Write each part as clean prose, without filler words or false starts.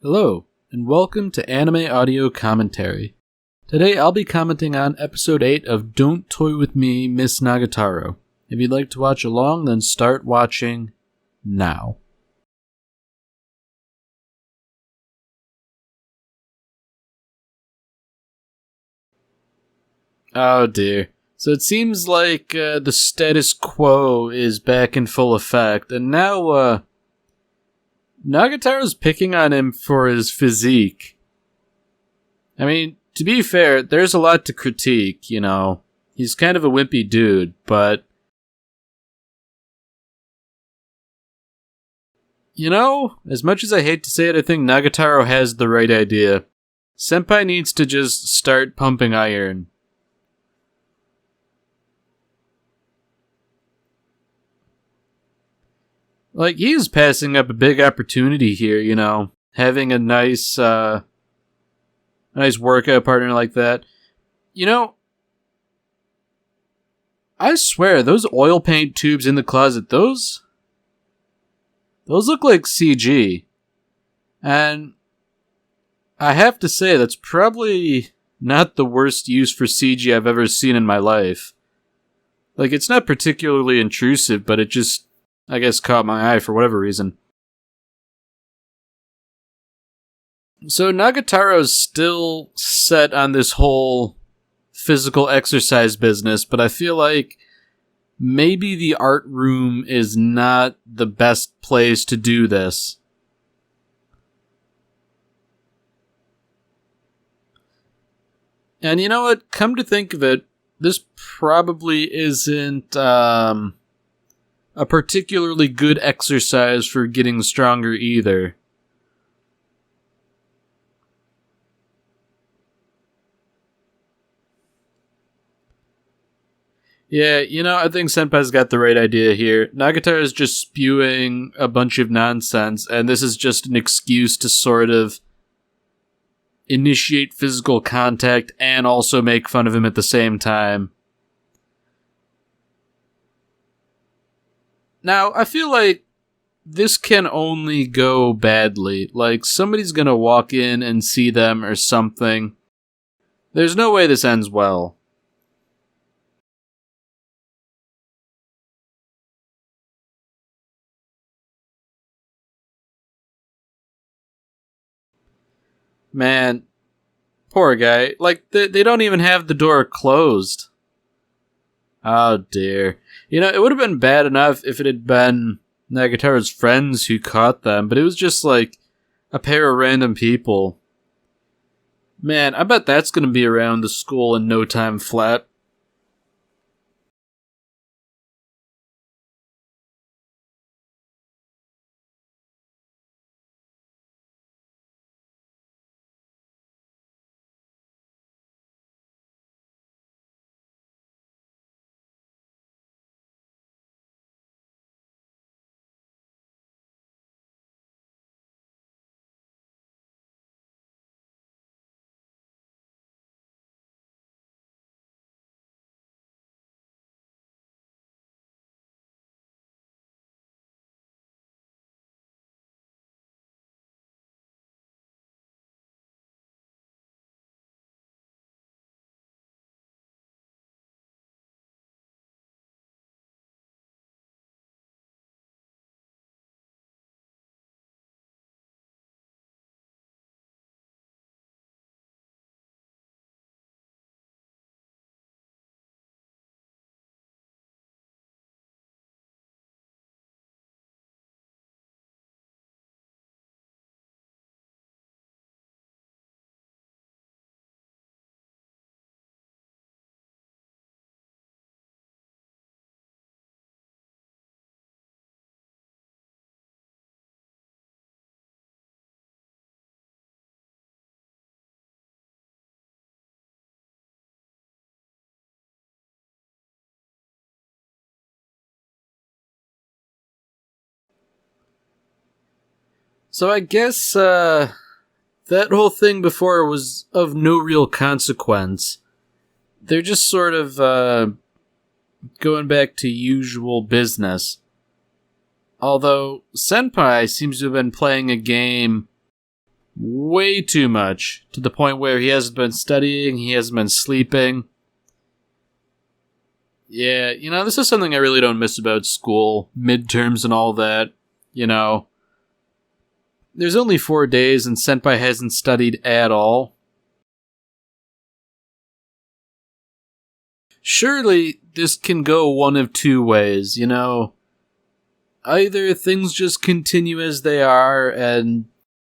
Hello, and welcome to Anime Audio Commentary. Today I'll be commenting on Episode 8 of Don't Toy With Me, Miss Nagatoro. If you'd like to watch along, then start watching now. Oh dear. So it seems like the status quo is back in full effect, and now Nagatoro's picking on him for his physique. I mean, to be fair, there's a lot to critique, you know. He's kind of a wimpy dude, but... You know, as much as I hate to say it, I think Nagatoro has the right idea. Senpai needs to just start pumping iron. Like, he's passing up a big opportunity here, you know. Having a nice workout partner like that. You know, I swear, those oil paint tubes in the closet, those look like CG. And I have to say, that's probably not the worst use for CG I've ever seen in my life. Like, it's not particularly intrusive, but it just, I guess, caught my eye for whatever reason. So Nagatoro's still set on this whole physical exercise business, but I feel like maybe the art room is not the best place to do this. And you know what? Come to think of it, this probably isn't a particularly good exercise for getting stronger either. Yeah, you know, I think Senpai's got the right idea here. Nagatoro is just spewing a bunch of nonsense, and this is just an excuse to sort of initiate physical contact and also make fun of him at the same time. Now, I feel like this can only go badly. Like, somebody's gonna walk in and see them or something. There's no way this ends well. Man, poor guy. Like, they don't even have the door closed. Oh dear. You know, it would have been bad enough if it had been Nagatoro's friends who caught them, but it was just like a pair of random people. Man, I bet that's gonna be around the school in no time flat. So I guess, that whole thing before was of no real consequence. They're just sort of, going back to usual business. Although, Senpai seems to have been playing a game Way too much, to the point where he hasn't been studying, he hasn't been sleeping. Yeah, this is something I really don't miss about school, midterms and all that. There's only 4 days and Senpai hasn't studied at all. Surely this can go one of two ways, Either things just continue as they are and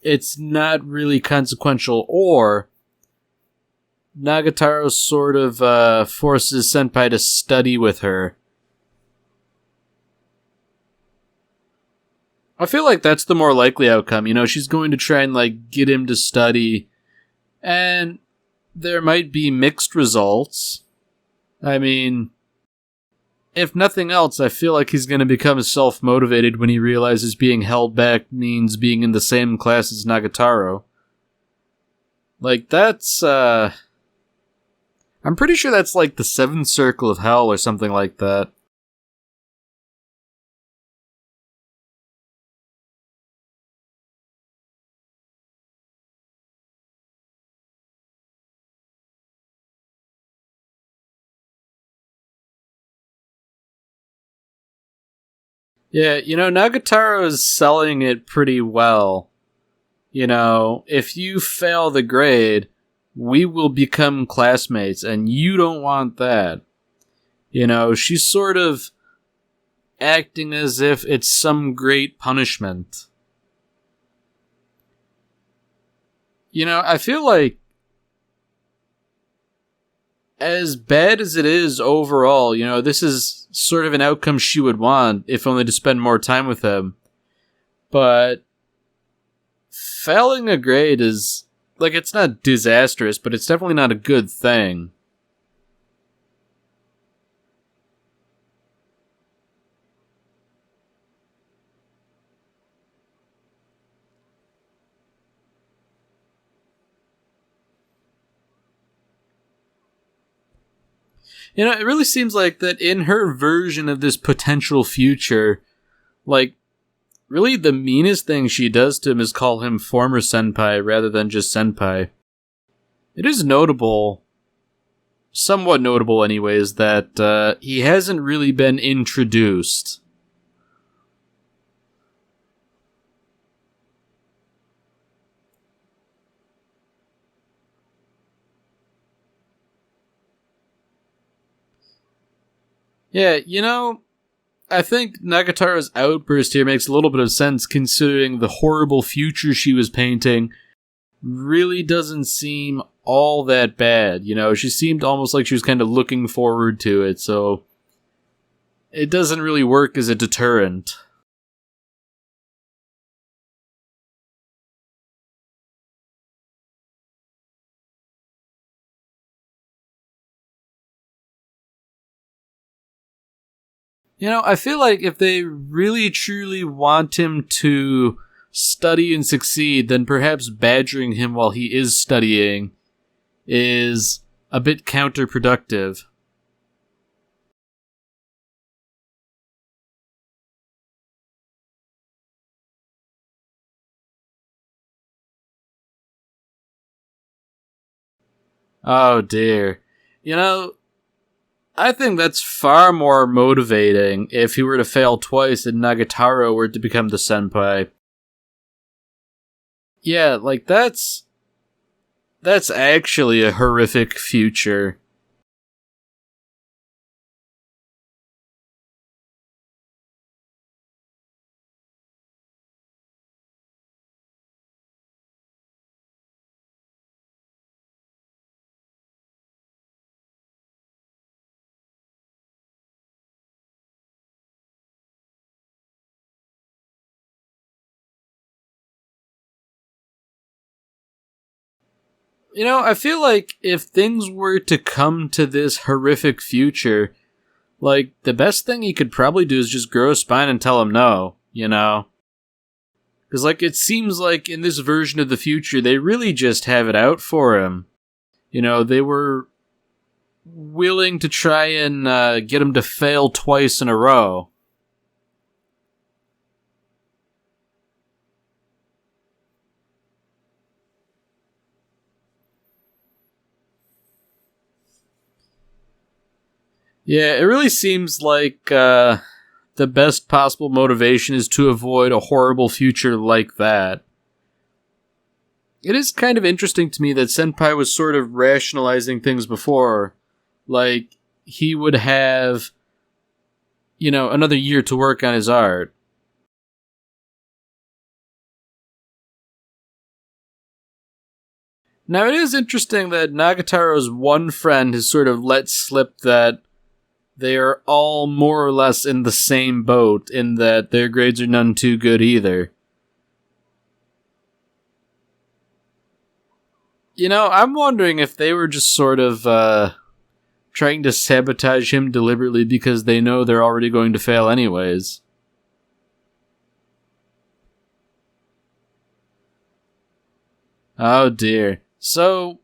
it's not really consequential, or Nagatoro sort of forces Senpai to study with her. I feel like that's the more likely outcome. She's going to try and get him to study, and there might be mixed results. I mean, if nothing else, I feel like he's going to become self-motivated when he realizes being held back means being in the same class as Nagatoro. That's, I'm pretty sure that's the seventh circle of hell or something like that. Yeah, Nagatoro is selling it pretty well. If you fail the grade, we will become classmates, and you don't want that. She's sort of acting as if it's some great punishment. I feel like, as bad as it is overall, this is sort of an outcome she would want, if only to spend more time with him. But failing a grade is, it's not disastrous, but it's definitely not a good thing. It really seems like that in her version of this potential future, really the meanest thing she does to him is call him former senpai rather than just senpai. It is notable, somewhat notable anyways, that he hasn't really been introduced. Yeah, I think Nagatoro's outburst here makes a little bit of sense considering the horrible future she was painting really doesn't seem all that bad. She seemed almost like she was kind of looking forward to it, so it doesn't really work as a deterrent. I feel like if they really truly want him to study and succeed, then perhaps badgering him while he is studying is a bit counterproductive. Oh dear. I think that's far more motivating if he were to fail twice and Nagatoro were to become the senpai. Yeah, that's actually a horrific future. I feel like if things were to come to this horrific future, the best thing he could probably do is just grow a spine and tell him no, Because, it seems like in this version of the future, they really just have it out for him. They were willing to try and get him to fail twice in a row. Yeah, it really seems like the best possible motivation is to avoid a horrible future like that. It is kind of interesting to me that Senpai was sort of rationalizing things before. Like, he would have, another year to work on his art. Now, it is interesting that Nagataro's one friend has sort of let slip that they are all more or less in the same boat, in that their grades are none too good either. I'm wondering if they were just sort of trying to sabotage him deliberately because they know they're already going to fail anyways. Oh dear. So,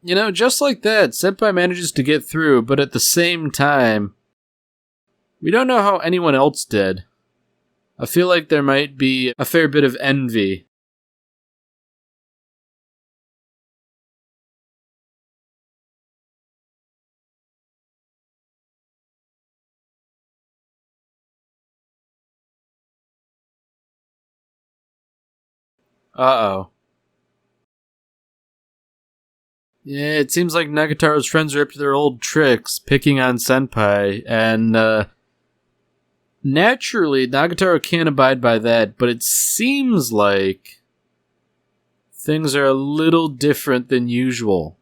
just like that, Senpai manages to get through, but at the same time, we don't know how anyone else did. I feel like there might be a fair bit of envy. Uh-oh. Yeah, it seems like Nagataro's friends are up to their old tricks, picking on Senpai, and, naturally, Nagatoro can't abide by that, but it seems like things are a little different than usual.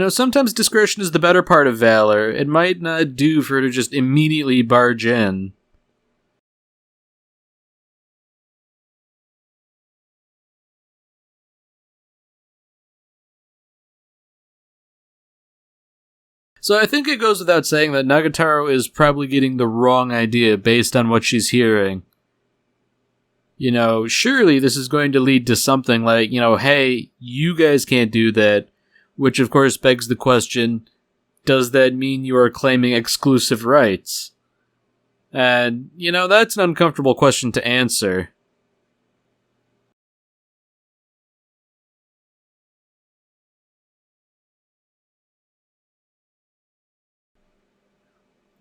Sometimes discretion is the better part of valor. It might not do for her to just immediately barge in. So I think it goes without saying that Nagatoro is probably getting the wrong idea based on what she's hearing. Surely this is going to lead to something like, hey, you guys can't do that, which of course begs the question, does that mean you are claiming exclusive rights? And, that's an uncomfortable question to answer.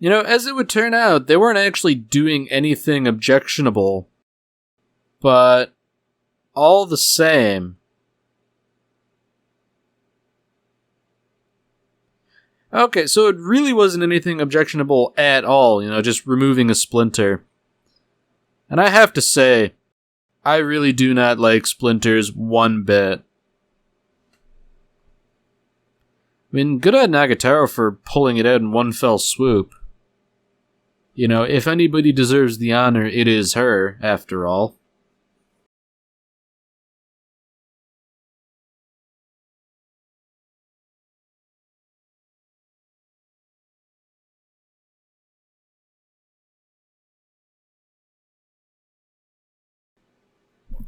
As it would turn out, they weren't actually doing anything objectionable. But all the same. Okay, so it really wasn't anything objectionable at all, just removing a splinter. And I have to say, I really do not like splinters one bit. I mean, good on Nagatoro for pulling it out in one fell swoop. If anybody deserves the honor, it is her, after all.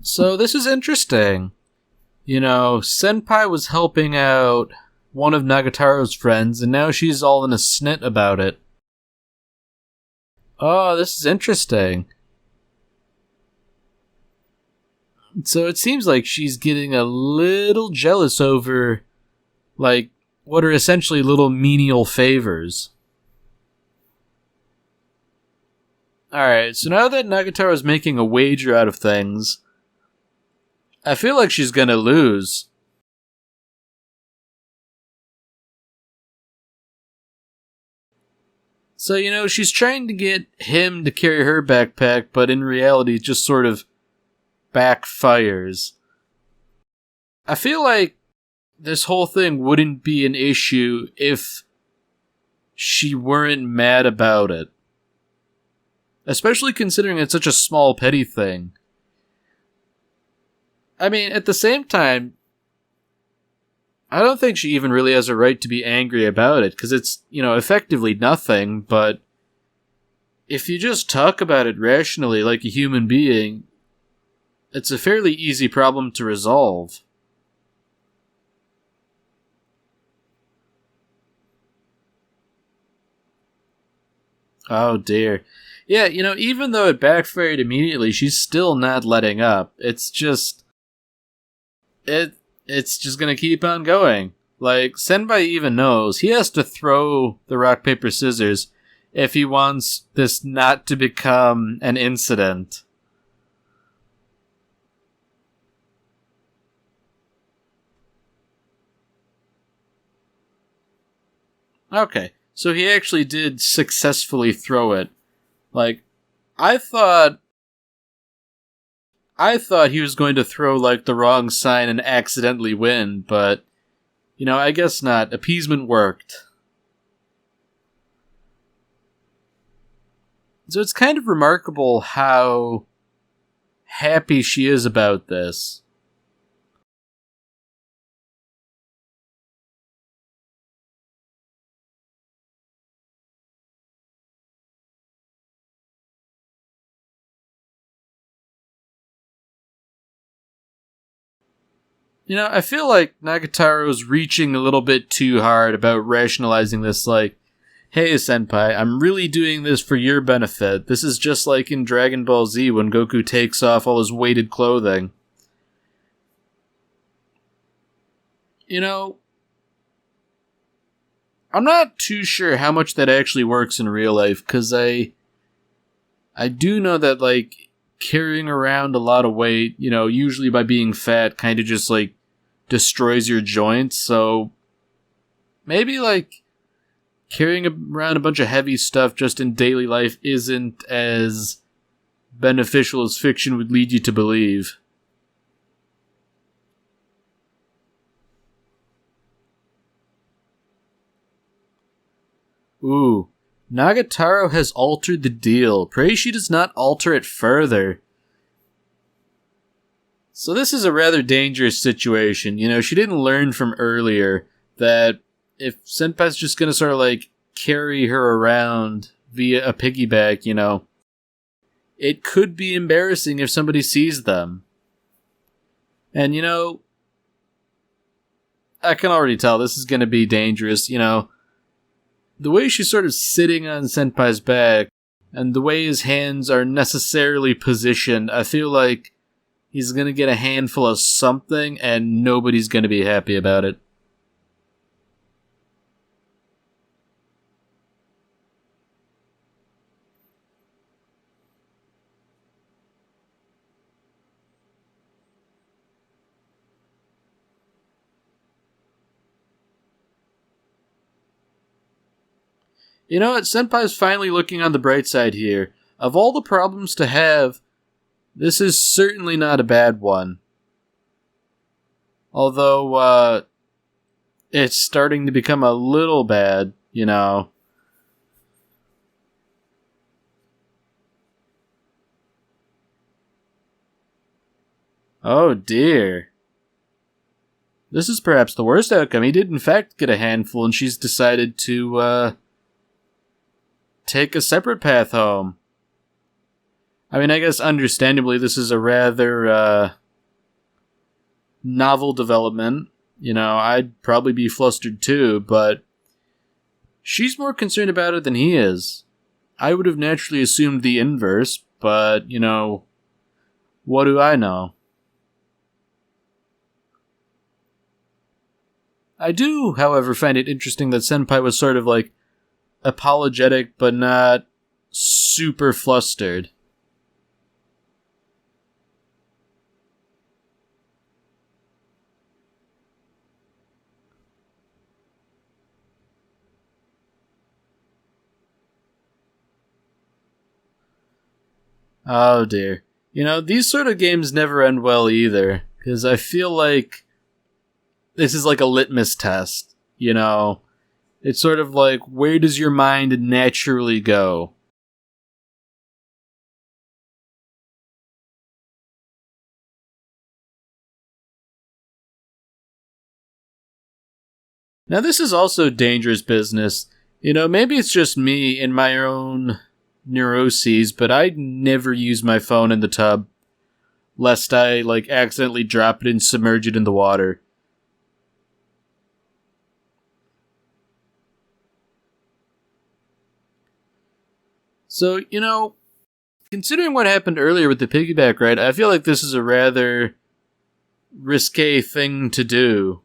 So this is interesting. Senpai was helping out one of Nagatoro's friends, and now she's all in a snit about it. Oh, this is interesting. So it seems like she's getting a little jealous over, like, what are essentially little menial favors. Alright, so now that Nagatoro's making a wager out of things, I feel like she's gonna lose. So, she's trying to get him to carry her backpack, but in reality, it just sort of backfires. I feel like this whole thing wouldn't be an issue if she weren't mad about it. Especially considering it's such a small, petty thing. I mean, at the same time, I don't think she even really has a right to be angry about it, because it's, effectively nothing, but if you just talk about it rationally like a human being, it's a fairly easy problem to resolve. Oh dear. Yeah, even though it backfired immediately, she's still not letting up. It's just... it's just gonna keep on going. Like, Senpai even knows he has to throw the rock, paper, scissors if he wants this not to become an incident. Okay, so he actually did successfully throw it. Like, I thought he was going to throw, like, the wrong sign and accidentally win, but, I guess not. Appeasement worked. So it's kind of remarkable how happy she is about this. I feel like Nagataro's reaching a little bit too hard about rationalizing this, like, hey, senpai, I'm really doing this for your benefit. This is just like in Dragon Ball Z when Goku takes off all his weighted clothing. I'm not too sure how much that actually works in real life, because I do know that, like, carrying around a lot of weight, usually by being fat, kind of just, like, destroys your joints, so maybe, like, carrying around a bunch of heavy stuff just in daily life isn't as beneficial as fiction would lead you to believe. Ooh. Nagatoro has altered the deal. Pray she does not alter it further. So this is a rather dangerous situation. She didn't learn from earlier that if Senpai's just gonna sort of, like, carry her around via a piggyback, it could be embarrassing if somebody sees them. And, I can already tell this is gonna be dangerous, The way she's sort of sitting on Senpai's back, and the way his hands are necessarily positioned, I feel like he's gonna get a handful of something, and nobody's gonna be happy about it. You know what? Senpai's finally looking on the bright side here. Of all the problems to have, this is certainly not a bad one. Although, it's starting to become a little bad. Oh dear. This is perhaps the worst outcome. He did in fact get a handful, and she's decided to, take a separate path home. I mean, I guess understandably this is a rather, novel development. I'd probably be flustered too, but she's more concerned about it than he is. I would have naturally assumed the inverse, but, what do I know? I do, however, find it interesting that Senpai was sort of, like, apologetic, but not super flustered. Oh dear. These sort of games never end well either, because I feel like this is like a litmus test, It's sort of like, where does your mind naturally go? Now, this is also dangerous business. Maybe it's just me in my own neuroses, but I never use my phone in the tub, lest I, like, accidentally drop it and submerge it in the water. So, considering what happened earlier with the piggyback ride, I feel like this is a rather risque thing to do.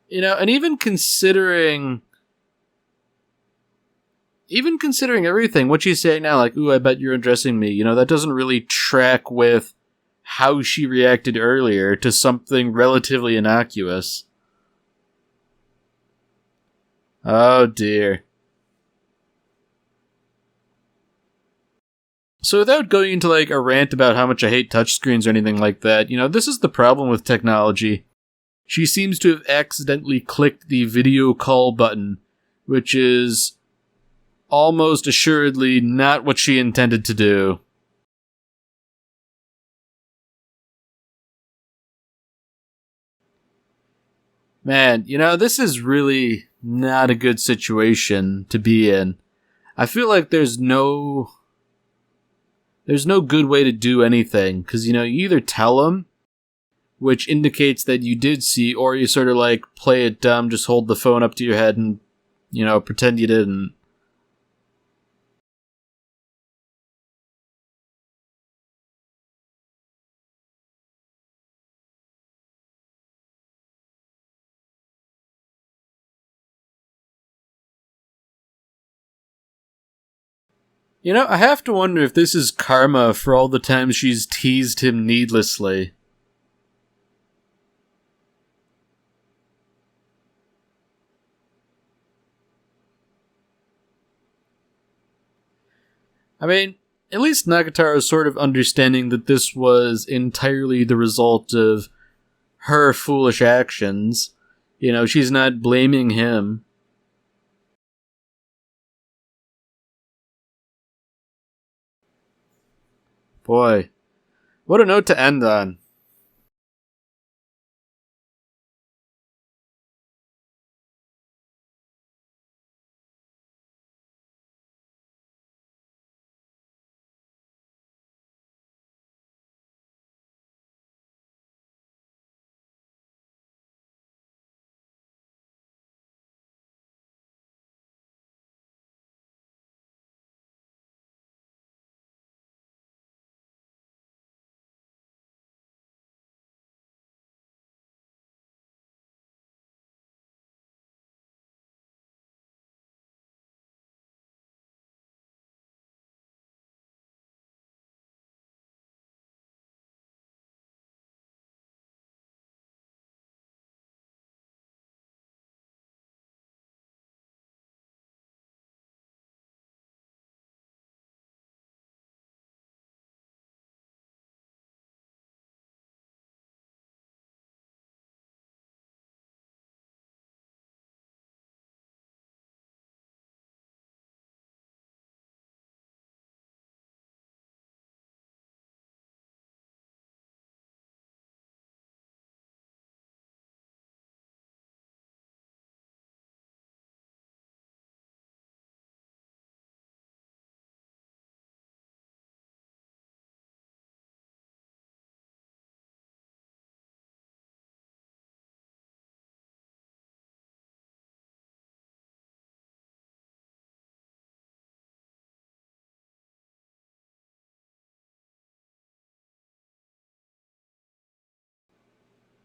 You know, and even considering everything, what she's saying now, like, ooh, I bet you're undressing me, you know, that doesn't really track with how she reacted earlier to something relatively innocuous. Oh dear. So without going into like a rant about how much I hate touchscreens or anything like that, you know, this is the problem with technology. She seems to have accidentally clicked the video call button, which is almost assuredly not what she intended to do. Man, you know, this is really not a good situation to be in. I feel like there's no good way to do anything, because, you know, you either tell them, which indicates that you did see, or you sort of like play it dumb, just hold the phone up to your head and, you know, pretend you didn't. You know, I have to wonder if this is karma for all the times she's teased him needlessly. I mean, at least Nagatoro is sort of understanding that this was entirely the result of her foolish actions. You know, she's not blaming him. Boy, what a note to end on.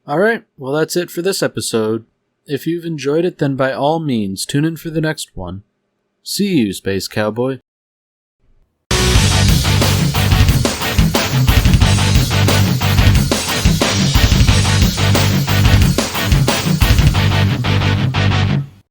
Alright, well that's it for this episode. If you've enjoyed it, then by all means, tune in for the next one. See you, Space Cowboy.